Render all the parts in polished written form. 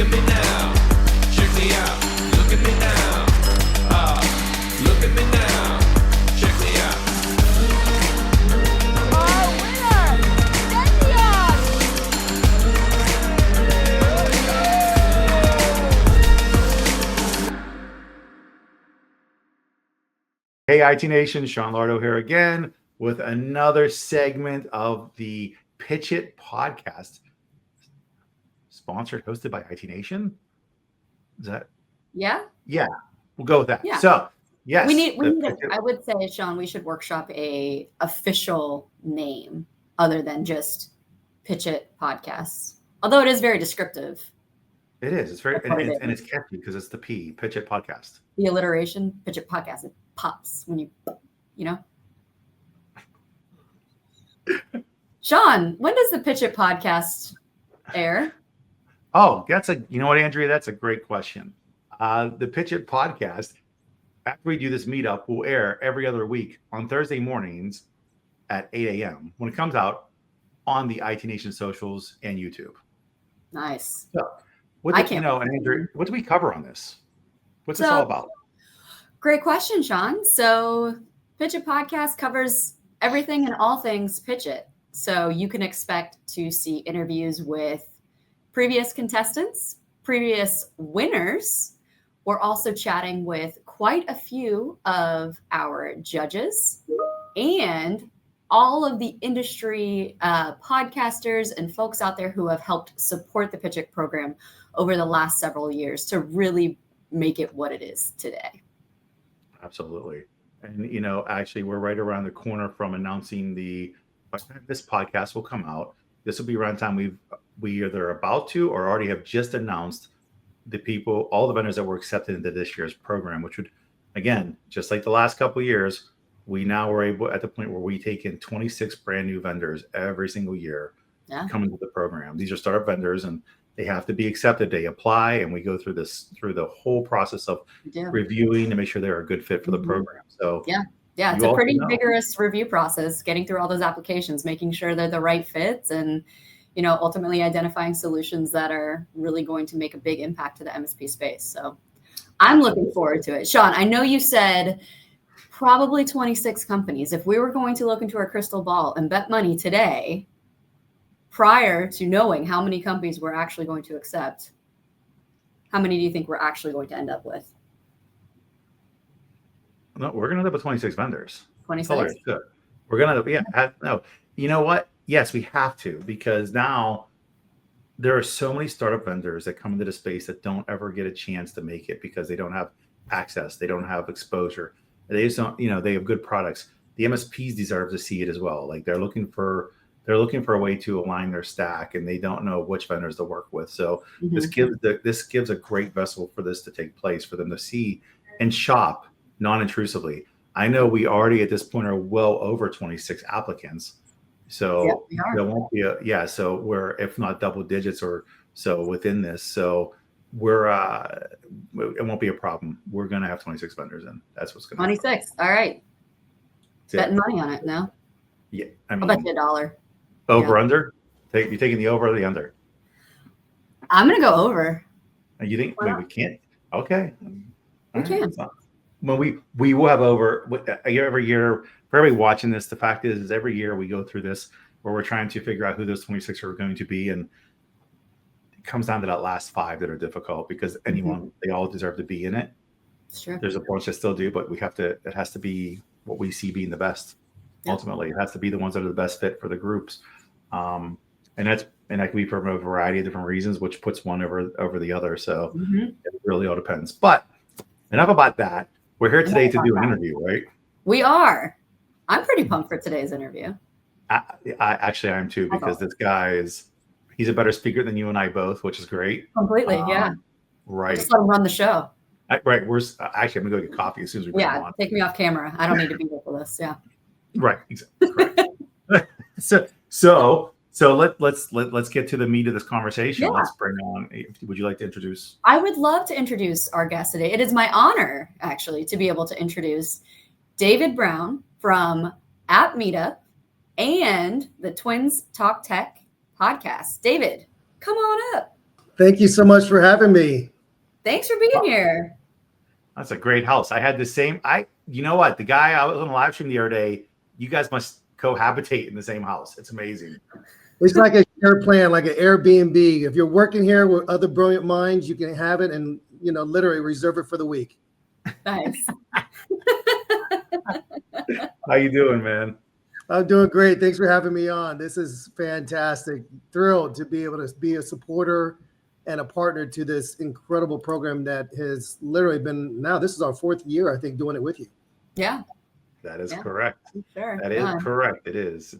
at me now. Check me out. Look at me now. Look at me now. Check me out. Our winner, Cynthia! Hey, IT Nation, Sean Lardo here again with another segment of the PitchIT podcast, sponsored, hosted by IT Nation. Is that? Yeah. We'll go with that. Yeah. So, yes, We need I would say, Sean, we should workshop a official name other than just PitchIT podcasts. Although it is very descriptive. It is. It's very, That's what it and is. it's catchy because it's the PitchIT podcast. The alliteration, PitchIT podcast, it pops when you know. Sean, when does the PitchIT podcast air? Oh, you know what, Andrea? That's a great question. The PitchIT podcast, after we do this meetup, will air every other week on Thursday mornings at 8 a.m. when it comes out on the IT Nation socials and YouTube. Nice. So, and Andrea, what do we cover on this? What's this all about? Great question, Sean. So PitchIT podcast covers everything and all things PitchIT. So you can expect to see interviews with previous contestants, previous winners. We're also chatting with quite a few of our judges and all of the industry podcasters and folks out there who have helped support the PitchIT program over the last several years to really make it what it is today. Absolutely. And, actually, we're right around the corner from announcing this podcast will come out. This will be around time we either about to or already have just announced all the vendors that were accepted into this year's program, which would, again, just like the last couple of years, we now were able at the point where we take in 26 brand new vendors every single year coming to the program. These are startup vendors and they have to be accepted. They apply and we go through the whole process of reviewing to make sure they're a good fit for the program. So it's a pretty vigorous review process, getting through all those applications, making sure they're the right fits and, Ultimately identifying solutions that are really going to make a big impact to the MSP space. So I'm looking forward to it. Sean, I know you said probably 26 companies. If we were going to look into our crystal ball and bet money today, prior to knowing how many companies we're actually going to accept, how many do you think we're actually going to end up with? No, we're going to end up with 26 vendors. 26? We're going to, no. You know what? Yes, we have to, because now there are so many startup vendors that come into the space that don't ever get a chance to make it because they don't have access. They don't have exposure. They just don't, they have good products. The MSPs deserve to see it as well. Like they're looking for a way to align their stack and they don't know which vendors to work with. So this gives a great vessel for this to take place, for them to see and shop non-intrusively. I know we already at this point are well over 26 applicants. So there won't be so we're, if not double digits or so within this. So we're, it won't be a problem. We're going to have 26 vendors in. That's what's going to 26. All right. Betting money on it now. Yeah. I'll bet you $1. Over, under? You taking the over or the under? I'm going to go over. You think we can't? Okay. We can. Well, we will have over every year. For everybody watching this, the fact is every year we go through this where we're trying to figure out who those 26 are going to be, and it comes down to that last 5 that are difficult because they all deserve to be in it. Sure. There's a bunch that still do, but it has to be what we see being the best. Ultimately, it has to be the ones that are the best fit for the groups, and that can be for a variety of different reasons, which puts one over the other. So it really all depends. But enough about that. We're here today to do an interview, right? We are. I'm pretty pumped for today's interview. I am too, because this guy he's a better speaker than you and I both, which is great. Completely, Right. Just let him run the show. Right. I'm gonna go get coffee as soon as we bring him on. Take me off camera. I don't need to be here for this. Yeah. Right. Exactly. Right. So let's get to the meat of this conversation. Let's bring on. Would you like to introduce? I would love to introduce our guest today. It is my honor, actually, to be able to introduce David Brown from AppMeetup and the Twins Talk Tech podcast. David, come on up. Thank you so much for having me. Thanks for being here. That's a great house. I had the same. You know what? The guy I was on the live stream the other day. You guys must cohabitate in the same house. It's amazing. It's like a share plan, like an Airbnb. If you're working here with other brilliant minds, you can have it and literally reserve it for the week. Nice. How you doing, man? I'm doing great. Thanks for having me on. This is fantastic. Thrilled to be able to be a supporter and a partner to this incredible program that has literally been, now this is our 4th year, I think, doing it with you. Yeah. That is correct. Sure. That is correct. It is.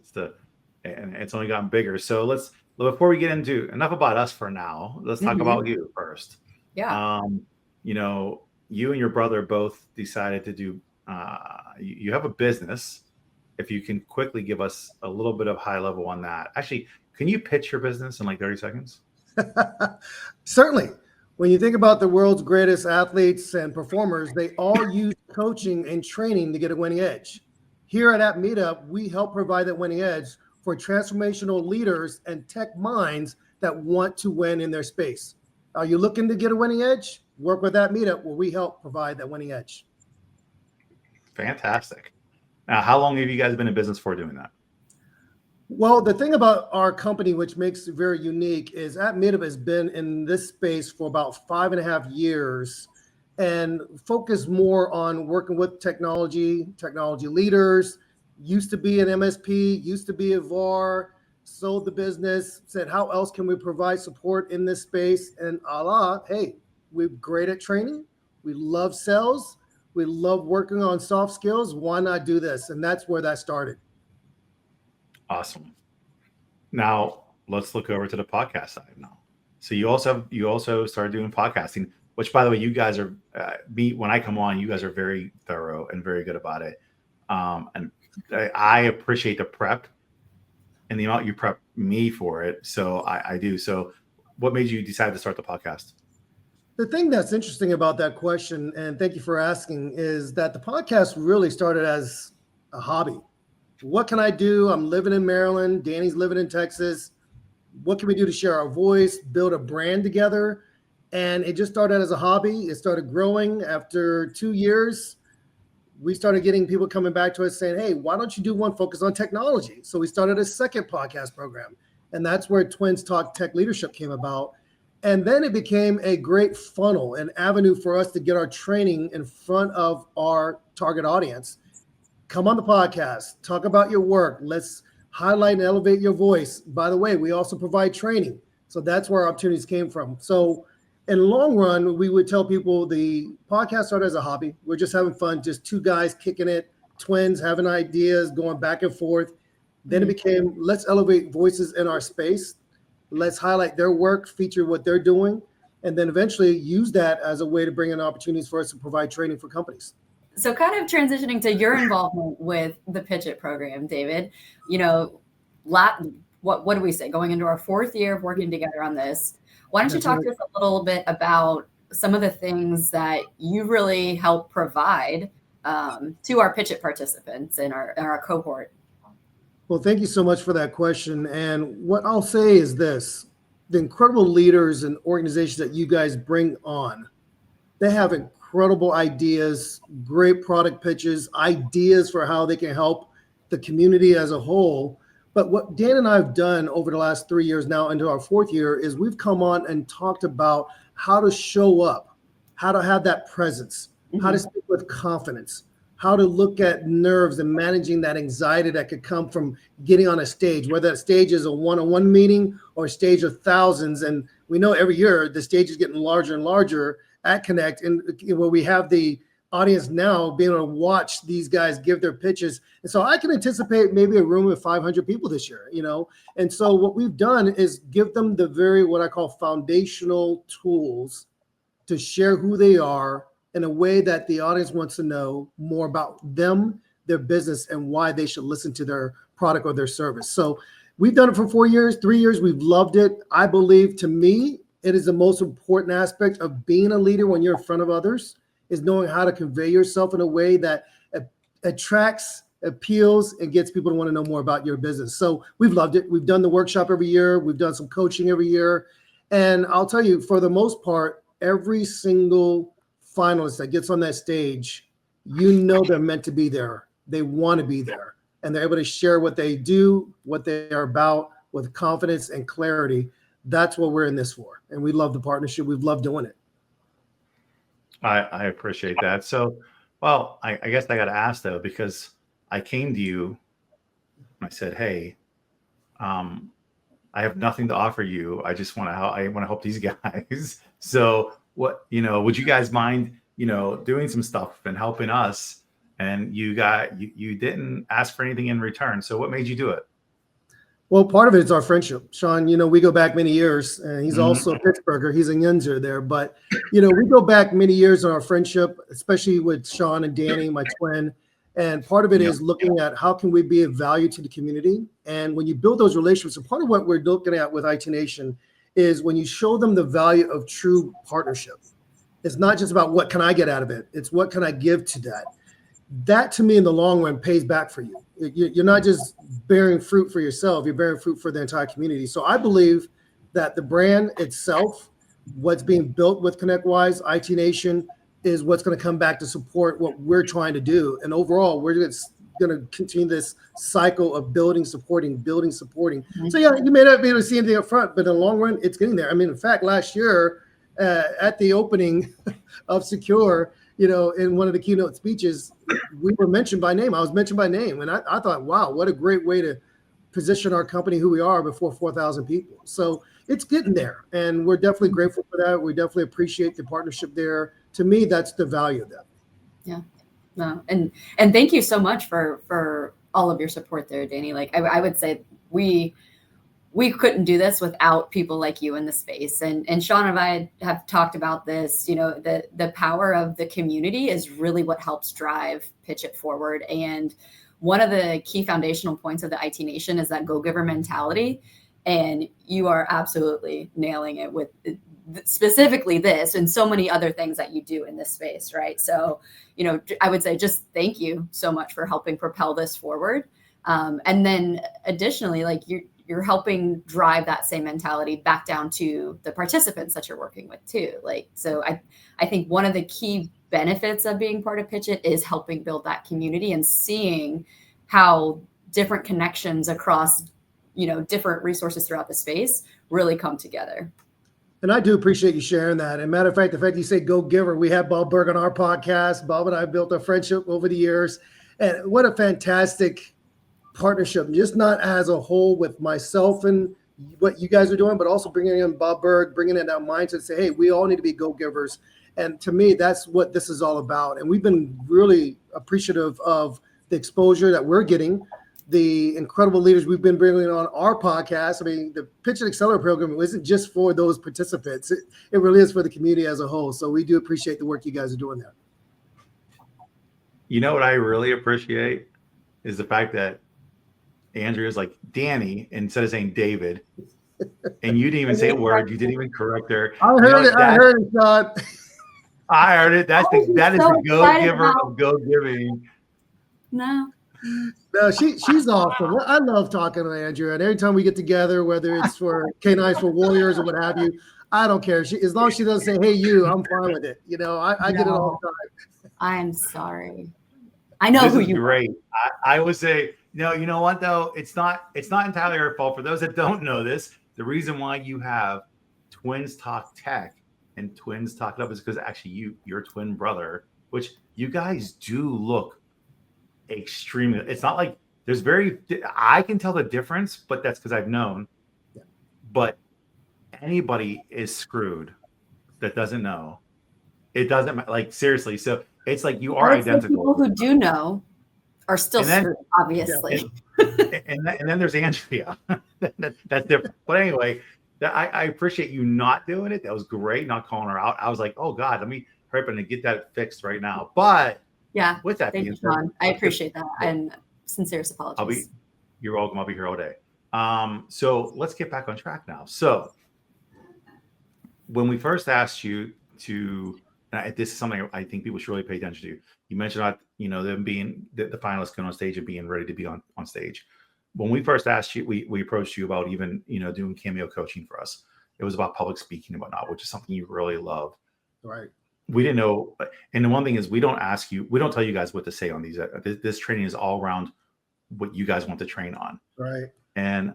And it's only gotten bigger. So before we get into enough about us for now, let's talk about you first. Yeah. You and your brother both decided to do, you have a business. If you can quickly give us a little bit of high level on that. Actually, can you pitch your business in like 30 seconds? Certainly. When you think about the world's greatest athletes and performers, they all use coaching and training to get a winning edge. Here at AppMeetup, we help provide that winning edge for transformational leaders and tech minds that want to win in their space. Are you looking to get a winning edge? Work with AppMeetup where we help provide that winning edge. Fantastic. Now, how long have you guys been in business for doing that? Well, the thing about our company, which makes it very unique, is AppMeetup has been in this space for about 5.5 years and focused more on working with technology leaders, used to be an MSP, used to be a VAR, sold the business, said, how else can we provide support in this space? And hey, we're great at training. We love sales. We love working on soft skills. Why not do this? And that's where that started. Awesome. Now let's look over to the podcast side now. So you also started doing podcasting, which, by the way, you guys are when I come on, you guys are very thorough and very good about it. And I appreciate the prep and the amount you prep me for it. So I do. So what made you decide to start the podcast? The thing that's interesting about that question, and thank you for asking, is that the podcast really started as a hobby. What can I do? I'm living in Maryland. Danny's living in Texas. What can we do to share our voice, build a brand together? And it just started as a hobby. It started growing. After 2 years, we started getting people coming back to us saying, hey, why don't you do one focus on technology? So we started a second podcast program. And that's where Twins Talk Tech Leadership came about. And then it became a great funnel, an avenue for us to get our training in front of our target audience. Come on the podcast, talk about your work. Let's highlight and elevate your voice. By the way, we also provide training. So that's where our opportunities came from. So in the long run, we would tell people the podcast started as a hobby. We're just having fun, just two guys kicking it, twins having ideas, going back and forth. Then it became, let's elevate voices in our space. Let's highlight their work, feature what they're doing, and then eventually use that as a way to bring in opportunities for us to provide training for companies. So kind of transitioning to your involvement with the PitchIT program, David, what do we say? Going into our 4th year of working together on this, why don't you talk to us a little bit about some of the things that you really help provide to our PitchIT participants in our cohort? Well, thank you so much for that question. And what I'll say is this: the incredible leaders and organizations that you guys bring on, they have incredible ideas, great product pitches, ideas for how they can help the community as a whole. But what Dan and I have done over the last 3 years now into our 4th year is we've come on and talked about how to show up, how to have that presence, how to speak with confidence, how to look at nerves and managing that anxiety that could come from getting on a stage, whether that stage is a one-on-one meeting or a stage of thousands. And we know every year the stage is getting larger and larger at Connect, and where we have the audience now being able to watch these guys give their pitches. And so I can anticipate maybe a room of 500 people this year, And so what we've done is give them the what I call foundational tools to share who they are in a way that the audience wants to know more about them, their business, and why they should listen to their product or their service. So we've done it for 4 years, 3 years. We've loved it. I believe, to me, it is the most important aspect of being a leader when you're in front of others, is knowing how to convey yourself in a way that attracts, appeals, and gets people to want to know more about your business. So we've loved it. We've done the workshop every year. We've done some coaching every year. And I'll tell you, for the most part, every single finalist that gets on that stage, they're meant to be there. They want to be there. And they're able to share what they do, what they are about with confidence and clarity. That's what we're in this for. And we love the partnership. We've loved doing it. I appreciate that. So, well, I guess I got to ask though, because I came to you and I said, hey, I have nothing to offer you. I just want to help. I want to help these guys. So what, would you guys mind, doing some stuff and helping us? And you didn't ask for anything in return. So what made you do it? Well, part of it is our friendship, Sean. We go back many years, and he's also a Pittsburgher. He's a Yunzer there, but we go back many years in our friendship, especially with Sean and Danny, my twin. And part of it is looking at how can we be of value to the community. And when you build those relationships, and part of what we're looking at with IT Nation is when you show them the value of true partnership. It's not just about what can I get out of it. It's what can I give to that. That to me in the long run pays back for you. You're not just bearing fruit for yourself, you're bearing fruit for the entire community. So I believe that the brand itself, what's being built with ConnectWise, IT Nation, is what's going to come back to support what we're trying to do. And overall, we're just going to continue this cycle of building, supporting. So yeah, you may not be able to see anything up front, but in the long run, it's getting there. I mean, in fact, last year at the opening of Secure, in one of the keynote speeches, we were mentioned by name. I was mentioned by name. And I thought, wow, what a great way to position our company, who we are, before 4,000 people. So it's getting there. And we're definitely grateful for that. We definitely appreciate the partnership there. To me, that's the value of that. Yeah. No. And thank you so much for all of your support there, Danny. Like I would say we couldn't do this without people like you in the space. And Sean and I have talked about this, the power of the community is really what helps drive PitchIT forward. And one of the key foundational points of the IT Nation is that go-giver mentality. And you are absolutely nailing it with specifically this and so many other things that you do in this space, right? So, I would say just thank you so much for helping propel this forward. And then additionally, like you're helping drive that same mentality back down to the participants that you're working with too. Like, so I think one of the key benefits of being part of PitchIT is helping build that community and seeing how different connections across, different resources throughout the space really come together. And I do appreciate you sharing that. And matter of fact, the fact you say go giver, we have Bob Berg on our podcast. Bob and I built a friendship over the years. And what a fantastic partnership, just not as a whole with myself and what you guys are doing, but also bringing in Bob Berg, bringing in that mindset, say, hey, we all need to be go-givers. And to me, that's what this is all about. And we've been really appreciative of the exposure that we're getting, the incredible leaders we've been bringing on our podcast. I mean, the PitchIT Accelerator program isn't just for those participants. It really is for the community as a whole. So we do appreciate the work you guys are doing there. You know what I really appreciate is the fact that Andrea's like Danny instead of saying David, and you didn't even say a word. You didn't even correct her. I heard it. I heard it, Sean. I heard it. That is the go-giver of go-giving. No, she's awesome. I love talking to Andrea. And every time we get together, whether it's for K9s for Warriors or what have you, I don't care. As long as she doesn't say, hey, you, I'm fine with it. I get it all the time. I'm sorry. I know this who is you great. I would say, no, you know what though? It's not entirely her fault. For those that don't know this, the reason why you have Twins Talk Tech and Twins Talk It Up is because actually your twin brother, which you guys do look extremely. It's not like I can tell the difference, but that's because I've known. Yeah. But anybody is screwed that doesn't know. It doesn't matter. Like seriously. So it's like you are identical. People who do know are still screwed, obviously. And then there's Andrea. That's different. But anyway, I appreciate you not doing it. That was great, not calling her out. I was like, oh God, let me hurry up and get that fixed right now. But yeah, with that thank you, Sean. I appreciate that. And sincerest apologies. You're welcome. I'll be here all day. So let's get back on track now. So when we first asked you to, and this is something I think people should really pay attention to. You mentioned about them being the finalists going on stage and being ready to be on stage. When we first asked you, we approached you about even doing cameo coaching for us, it was about public speaking and whatnot, which is something you really love. Right. We didn't know. And the one thing is we don't tell you guys what to say on these. This training is all around what you guys want to train on. Right. And,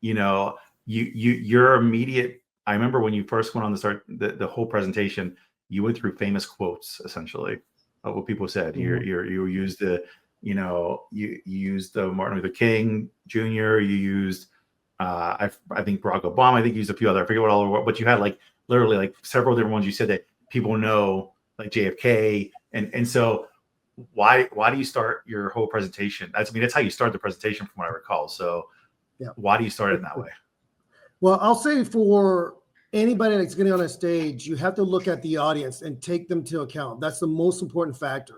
your immediate, I remember when you first went on the whole presentation, you went through famous quotes, essentially, of what people said. Mhm. You used you used the Martin Luther King Jr. You used, I think Barack Obama. I think you used a few other. I forget but you had like literally like several different ones. You said that people know, like JFK, and so why do you start your whole presentation? That's how you start the presentation, from what I recall. So, yeah. Why do you start it in that way? Well, I'll say for anybody that's getting on a stage, you have to look at the audience and take them to account. That's the most important factor.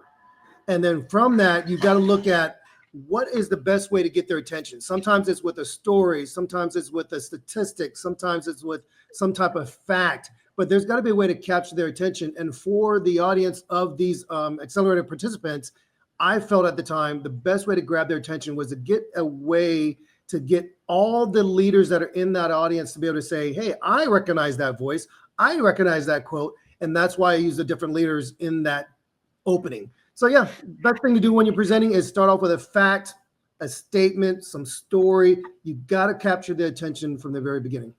And then from that, you got to look at what is the best way to get their attention. Sometimes it's with a story, sometimes it's with a statistic, sometimes it's with some type of fact, but there's got to be a way to capture their attention. And for the audience of these accelerated participants, I felt at the time the best way to grab their attention was to get a way to get all the leaders that are in that audience to be able to say, hey, I recognize that voice, I recognize that quote, and that's why I use the different leaders in that opening. So yeah, best thing to do when you're presenting is start off with a fact, a statement, some story. You got to capture the attention from the very beginning.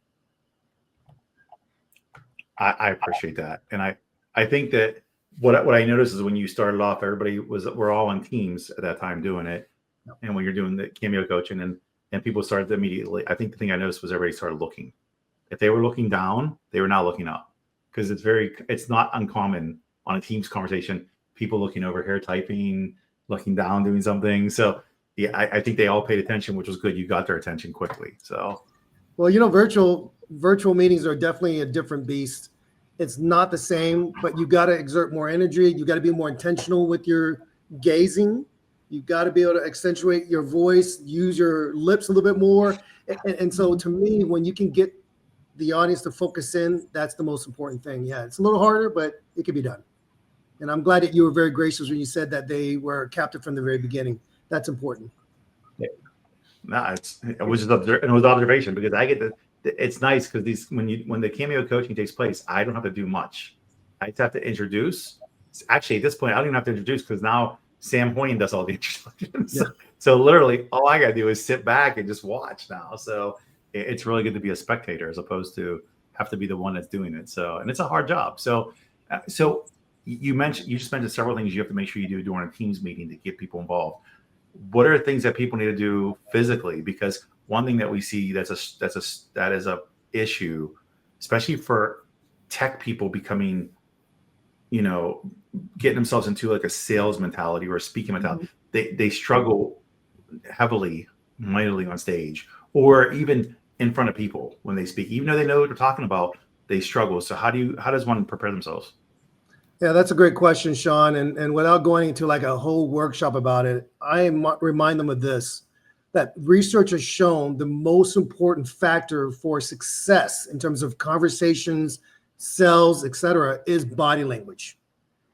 I appreciate that. And I think that what I noticed is when you started off, we're all on teams at that time doing it. Yep. And when you're doing the Cameo coaching and people started immediately, I think the thing I noticed was everybody started looking. If they were looking down, they were not looking up, because it's not uncommon on a Teams conversation, people looking over here, typing, looking down, doing something. So yeah, I think they all paid attention, which was good. You got their attention quickly. So, well, virtual meetings are definitely a different beast. It's not the same, but you got to exert more energy. You got to be more intentional with your gazing. You got to be able to accentuate your voice, use your lips a little bit more. And so to me, when you can get the audience to focus in, that's the most important thing. Yeah, it's a little harder, but it can be done. And I'm glad that you were very gracious when you said that they were captive from the very beginning. That's important. Yeah. No, it was observation, because I get it's nice because when the Cameo coaching takes place, I don't have to do much. I just have to introduce. Actually, at this point, I don't even have to introduce, because now Sam Hoyne does all the introductions. Yeah. So literally, all I got to do is sit back and just watch now. So it's really good to be a spectator as opposed to have to be the one that's doing it. So, and it's a hard job. So you just mentioned several things you have to make sure you do during a Teams meeting to get people involved. What are things that people need to do physically? Because one thing that we see that is a issue, especially for tech people becoming, getting themselves into like a sales mentality or a speaking mentality. Mm-hmm. They struggle mightily on stage, or even in front of people when they speak. Even though they know what they're talking about, they struggle. So how does one prepare themselves? Yeah, that's a great question, Sean. And without going into like a whole workshop about it, I remind them of this, that research has shown the most important factor for success in terms of conversations, sales, etc., is body language.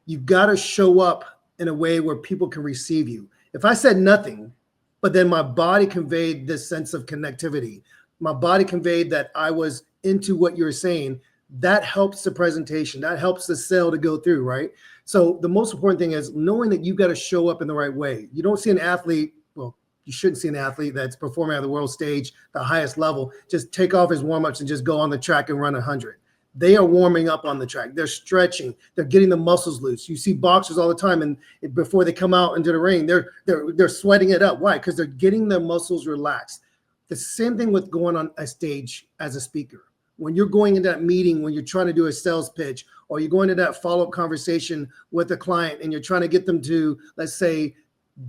You've got to show up in a way where people can receive you. If I said nothing, but then my body conveyed this sense of connectivity, my body conveyed that I was into what you're saying, that helps the presentation, that helps the sale to go through, right? So the most important thing is knowing that you've got to show up in the right way. You don't see an athlete, well, you shouldn't see an athlete that's performing at the world stage, the highest level, just take off his warm-ups and just go on the track and run 100. They are warming up on the track. They're stretching. They're getting the muscles loose. You see boxers all the time, and before they come out into the ring, they're sweating it up. Why? Because they're getting their muscles relaxed. The same thing with going on a stage as a speaker. When you're going into that meeting, when you're trying to do a sales pitch, or you're going to that follow-up conversation with a client and you're trying to get them to, let's say,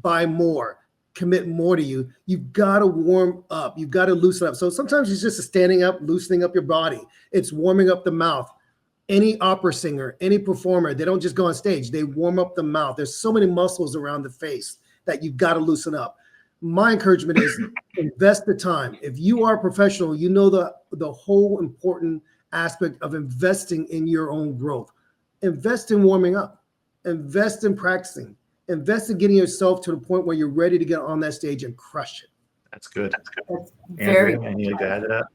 buy more, commit more to you, you've got to warm up. You've got to loosen up. So sometimes it's just standing up, loosening up your body. It's warming up the mouth. Any opera singer, any performer, they don't just go on stage. They warm up the mouth. There's so many muscles around the face that you've got to loosen up. My encouragement is invest the time. If you are a professional, you know the whole important aspect of investing in your own growth. Invest in warming up. Invest in practicing. Invest in getting yourself to the point where you're ready to get on that stage and crush it. That's good. That's very Andrea, any to add to that?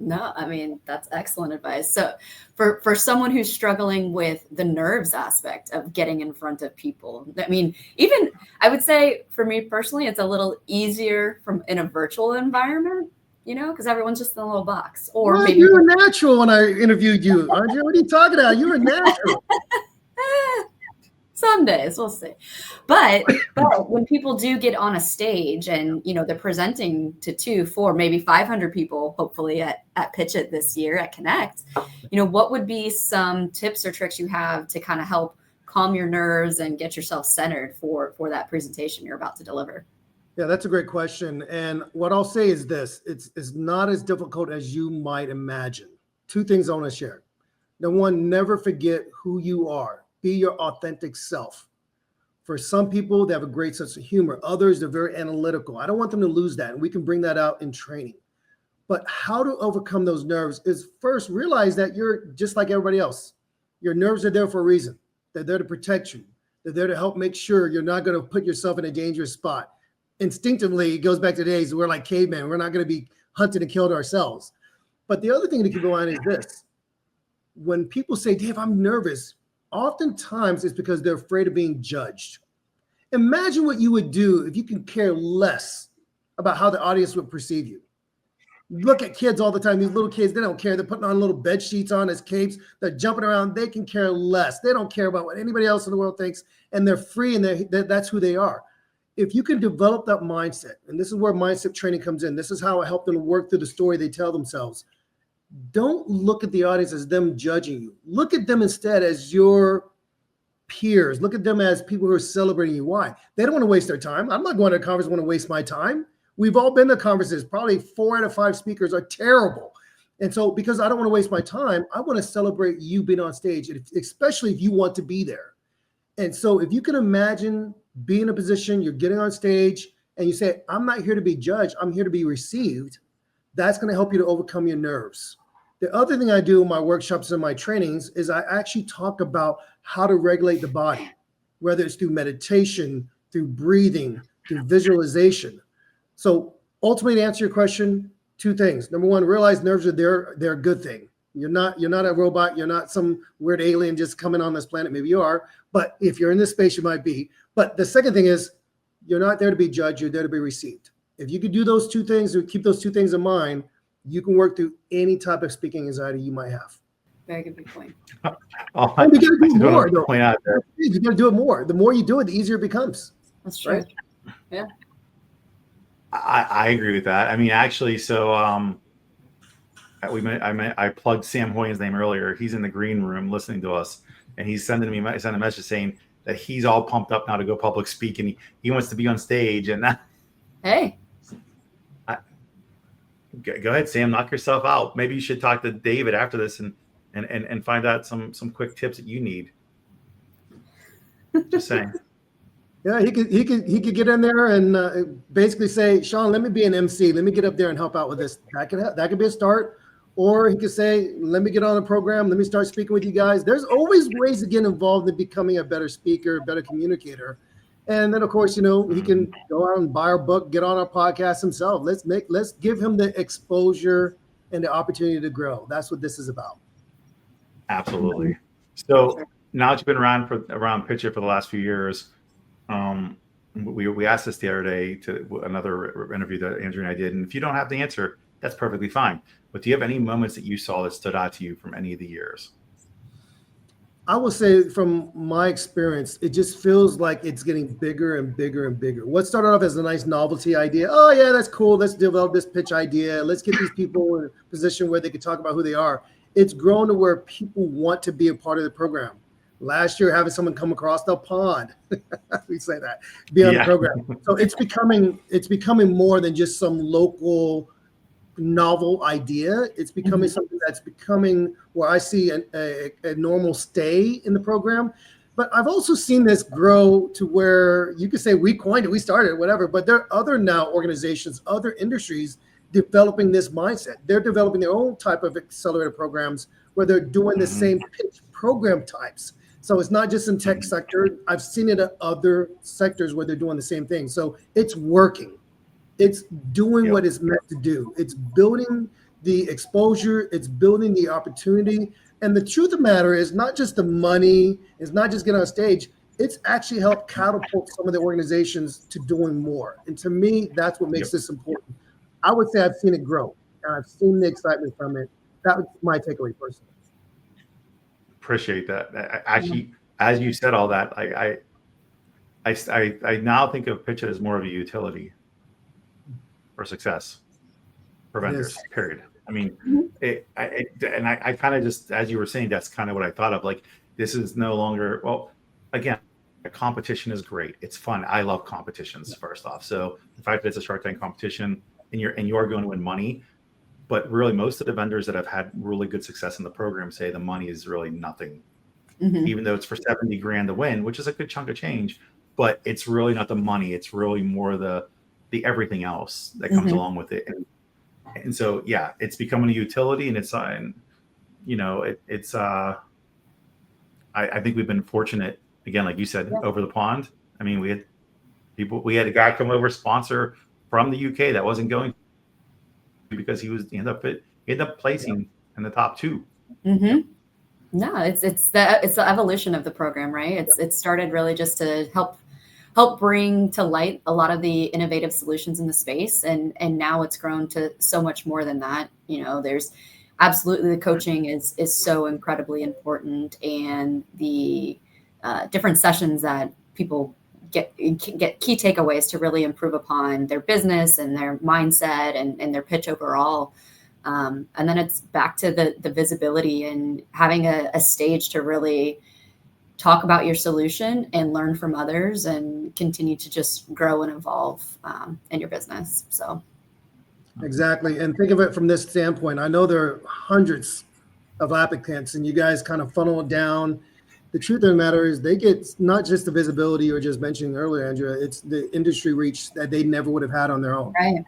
No, I mean, that's excellent advice. So for someone who's struggling with the nerves aspect of getting in front of people, I mean, even I would say for me personally, it's a little easier from in a virtual environment, because everyone's just in a little box. Or Well, maybe you're a natural when I interviewed you, Andre. What are you talking about? You're a natural. some days we'll see. But when people do get on a stage and they're presenting to 2, 4, maybe 500 people, hopefully at PitchIT this year at Connect, what would be some tips or tricks you have to kind of help calm your nerves and get yourself centered for that presentation you're about to deliver? Yeah, that's a great question. And what I'll say is this, it's not as difficult as you might imagine. 2 things I want to share. Number 1, never forget who you are. Be your authentic self. For some people, they have a great sense of humor. Others, they're very analytical. I don't want them to lose that. And we can bring that out in training. But how to overcome those nerves is first realize that you're just like everybody else. Your nerves are there for a reason. They're there to protect you. They're there to help make sure you're not going to put yourself in a dangerous spot. Instinctively, it goes back to the days we're like cavemen. We're not going to be hunted and killed ourselves. But the other thing to keep in mind is this. When people say, Dave, I'm nervous, oftentimes it's because they're afraid of being judged. Imagine what you would do if you could care less about how the audience would perceive you. Look at kids all the time. These little kids, they don't care. They're putting on little bed sheets on as capes. They're jumping around. They can care less. They don't care about what anybody else in the world thinks, and they're free, and that's who they are. If you can develop that mindset, and this is where mindset training comes in, this is how I help them work through the story they tell themselves. Don't look at the audience as them judging you. Look at them instead as your peers. Look at them as people who are celebrating you. Why? They don't want to waste their time. I'm not going to a conference, want to waste my time. We've all been to conferences. Probably 4 out of 5 speakers are terrible. And so because I don't want to waste my time, I want to celebrate you being on stage, especially if you want to be there. And so if you can imagine being in a position, you're getting on stage and you say, I'm not here to be judged. I'm here to be received. That's going to help you to overcome your nerves. The other thing I do in my workshops and my trainings is I actually talk about how to regulate the body, whether it's through meditation, through breathing, through visualization. So ultimately, to answer your question, 2 things. Number 1, realize nerves are there. They're a good thing. You're not a robot. You're not some weird alien just coming on this planet. Maybe you are, but if you're in this space, you might be. But the second thing is you're not there to be judged. You're there to be received. If you could do those 2 things or keep those 2 things in mind, you can work through any type of speaking anxiety you might have. Very good point. You got to do it more. Point out there. You got to do it more. The more you do it, the easier it becomes. That's true. Right? Yeah. I agree with that. I mean, actually, so I plugged Sam Hoyan's name earlier. He's in the green room listening to us, and he's sent a message saying that he's all pumped up now to go public speak, and he wants to be on stage. And Hey. Go ahead, Sam. Knock yourself out. Maybe you should talk to David after this and find out some quick tips that you need. Just saying. Yeah, he could get in there and basically say, Sean, let me be an MC. Let me get up there and help out with this. That could be a start. Or he could say, let me get on the program. Let me start speaking with you guys. There's always ways to get involved in becoming a better speaker, a better communicator. And then, of course, he can go out and buy our book, get on our podcast himself. Let's give him the exposure and the opportunity to grow. That's what this is about. Absolutely. So now that you've been around PitchIT for the last few years, we asked this the other day to another interview that Andrew and I did. And if you don't have the answer, that's perfectly fine. But do you have any moments that you saw that stood out to you from any of the years? I will say from my experience, it just feels like it's getting bigger and bigger and bigger. What started off as a nice novelty idea, oh yeah, that's cool, let's develop this pitch idea, let's get these people in a position where they can talk about who they are. It's grown to where people want to be a part of the program. Last year, having someone come across the pond, we say that, be on the program. So it's becoming more than just some local novel idea. It's becoming something that's becoming where I see a normal stay in the program. But I've also seen this grow to where you could say we coined it, we started it, whatever, but there are other now organizations, other industries developing this mindset. They're developing their own type of accelerator programs where they're doing the same pitch program types. So it's not just in tech sector. I've seen it at other sectors where they're doing the same thing. So it's working. It's doing what it's meant to do. It's building the exposure, it's building the opportunity. And the truth of the matter is not just the money, it's not just getting on stage, it's actually helped catapult some of the organizations to doing more. And to me, that's what makes this important. I would say I've seen it grow, and I've seen the excitement from it. That was my takeaway personally. Appreciate that. Actually, as you said all that, I now think of PitchIT as more of a utility for success for vendors, period. I mean, I kind of just, as you were saying, that's kind of what I thought of. Like, this is no longer, well, again, a competition is great. It's fun. I love competitions, first off. So the fact that it's a Shark Tank competition and you're going to win money, but really most of the vendors that have had really good success in the program say the money is really nothing, even though it's for 70 grand to win, which is a good chunk of change, but it's really not the money. It's really more the everything else that comes along with it. And so, yeah, it's becoming a utility, and it's, you know, I think we've been fortunate, again, like you said, over the pond. I mean, we had a guy come over, sponsor from the UK that wasn't going because he ended up placing in the top 2. No, it's the evolution of the program, right? It started really just to help bring to light a lot of the innovative solutions in the space, and now it's grown to so much more than that. You know, there's absolutely, the coaching is so incredibly important, and the different sessions that people get key takeaways to really improve upon their business and their mindset and their pitch overall. And then it's back to the visibility and having a stage to really talk about your solution and learn from others and continue to just grow and evolve in your business. So. Exactly. And think of it from this standpoint. I know there are hundreds of applicants, and you guys kind of funnel it down. The truth of the matter is they get not just the visibility you were just mentioning earlier, Andrea, it's the industry reach that they never would have had on their own. Right.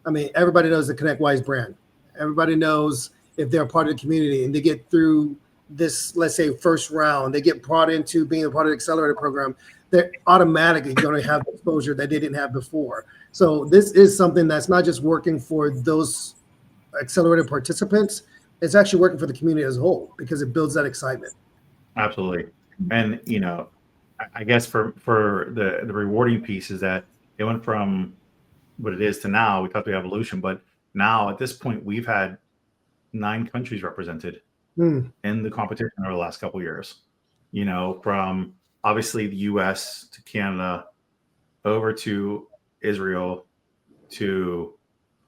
I mean, everybody knows the ConnectWise brand. Everybody knows if they're part of the community and they get through this, let's say, first round, they get brought into being a part of the accelerator program, they're automatically going to have exposure that they didn't have before. So this is something that's not just working for those accelerator participants, it's actually working for the community as a whole because it builds that excitement. Absolutely. And, you know, I guess for the rewarding piece is that it went from what it is to now. We talked about evolution, but now at this point, we've had 9 countries represented in the competition over the last couple of years, you know, from obviously the US to Canada, over to Israel, to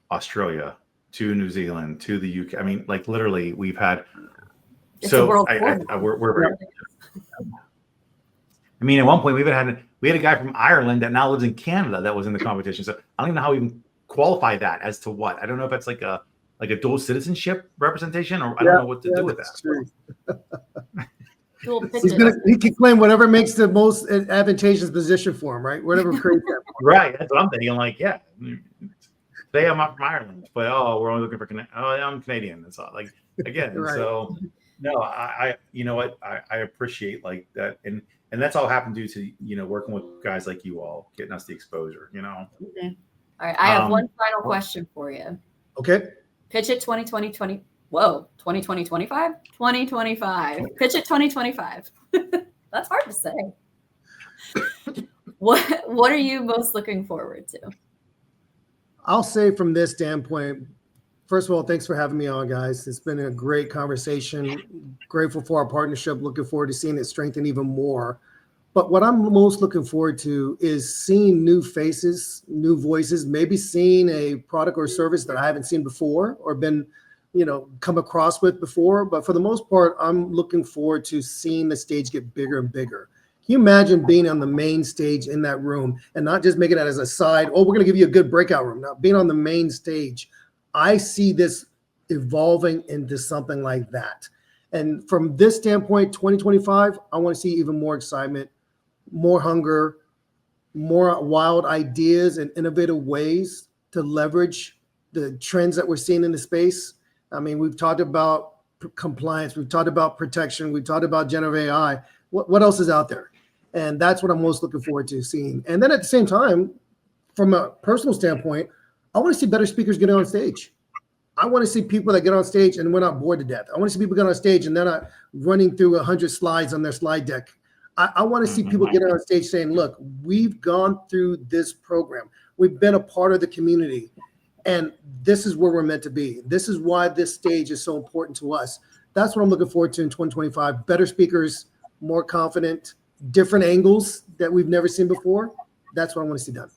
Australia, to New Zealand, to the UK. I mean, like literally we've had, It's so a world we're very, I mean, at one point we had a guy from Ireland that now lives in Canada that was in the competition. So I don't even know how we even qualify that as to what. I don't know if it's like a dual citizenship representation, or I don't know what to do with that. He can claim whatever makes the most advantageous position for him, right? Whatever creates that. Right. That's what I'm thinking. Like, yeah. Say I'm not from Ireland, but we're only looking for I'm Canadian. That's all. Like, again, right. So no, I you know what, I appreciate like that, and that's all happened due to, you know, working with guys like you all, getting us the exposure, you know. All right, I have one final question for you. Okay. PitchIT 2020. Whoa, 2025? 2025. PitchIT 2025. That's hard to say. What are you most looking forward to? I'll say from this standpoint, first of all, thanks for having me on, guys. It's been a great conversation. Grateful for our partnership. Looking forward to seeing it strengthen even more. But what I'm most looking forward to is seeing new faces, new voices, maybe seeing a product or service that I haven't seen before or been, you know, come across with before. But for the most part, I'm looking forward to seeing the stage get bigger and bigger. Can you imagine being on the main stage in that room and not just making that as a side, oh, we're going to give you a good breakout room. Now, being on the main stage, I see this evolving into something like that. And from this standpoint, 2025, I want to see even more excitement, more hunger, more wild ideas and innovative ways to leverage the trends that we're seeing in the space. I mean, we've talked about compliance, we've talked about protection, we've talked about generative AI. What else is out there? And that's what I'm most looking forward to seeing. And then at the same time, from a personal standpoint, I want to see better speakers getting on stage. I want to see people that get on stage and we're not bored to death. I want to see people get on stage and they're not running through 100 slides on their slide deck. I want to see people get on stage saying, look, we've gone through this program. We've been a part of the community. And this is where we're meant to be. This is why this stage is so important to us. That's what I'm looking forward to in 2025. Better speakers, more confident, different angles that we've never seen before. That's what I want to see done.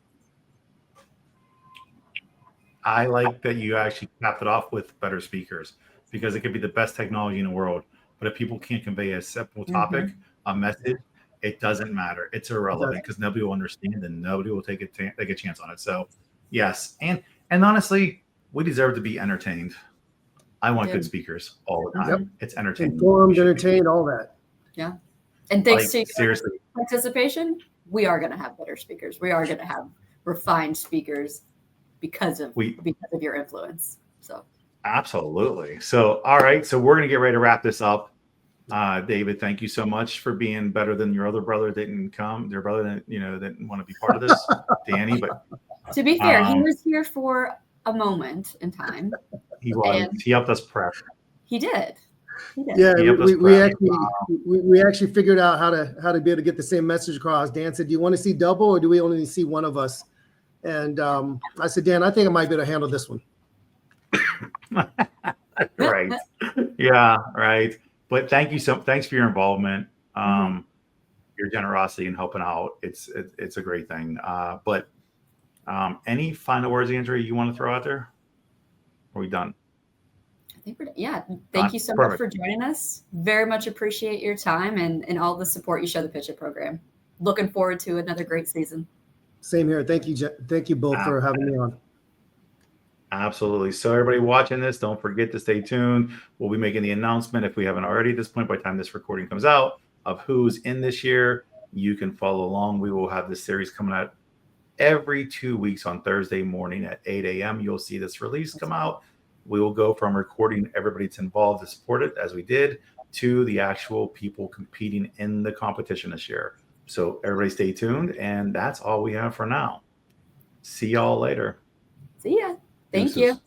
I like that you actually capped it off with better speakers, because it could be the best technology in the world, but if people can't convey a simple topic, a message, it doesn't matter. It's irrelevant because nobody will understand and nobody will take a chance on it. So yes, and honestly, we deserve to be entertained. I want good speakers all the time. It's entertaining. Informed, entertained, all that. Yeah. And thanks to your seriously participation, we are going to have better speakers. We are going to have refined speakers because of your influence. So absolutely. So all right, so we're going to get ready to wrap this up. David, thank you so much for being better than your other brother didn't come. Your brother didn't want to be part of this, Danny. But to be fair, he was here for a moment in time. He was. He helped us prep. He did. Yeah, we actually figured out how to be able to get the same message across. Dan said, "Do you want to see double, or do we only see one of us?" And I said, "Dan, I think I might be able to handle this one." Right. Yeah. Right. But thanks for your involvement, your generosity in helping out. It's a great thing. But any final words, Andrea, you want to throw out there? Are we done? I think we're done. Yeah. Thank you so much for joining us. Very much appreciate your time and all the support you show the PitchIT program. Looking forward to another great season. Same here. Thank you both for having me on. Absolutely. So everybody watching this, don't forget to stay tuned. We'll be making the announcement, if we haven't already at this point, by the time this recording comes out, of who's in this year. You can follow along. We will have this series coming out every 2 weeks on Thursday morning at 8 a.m. You'll see this release come out. We will go from recording everybody that's involved to support it, as we did, to the actual people competing in the competition this year. So everybody stay tuned. And that's all we have for now. See y'all later. See ya. Thank you.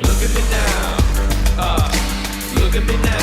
Look at me now. Look at me now.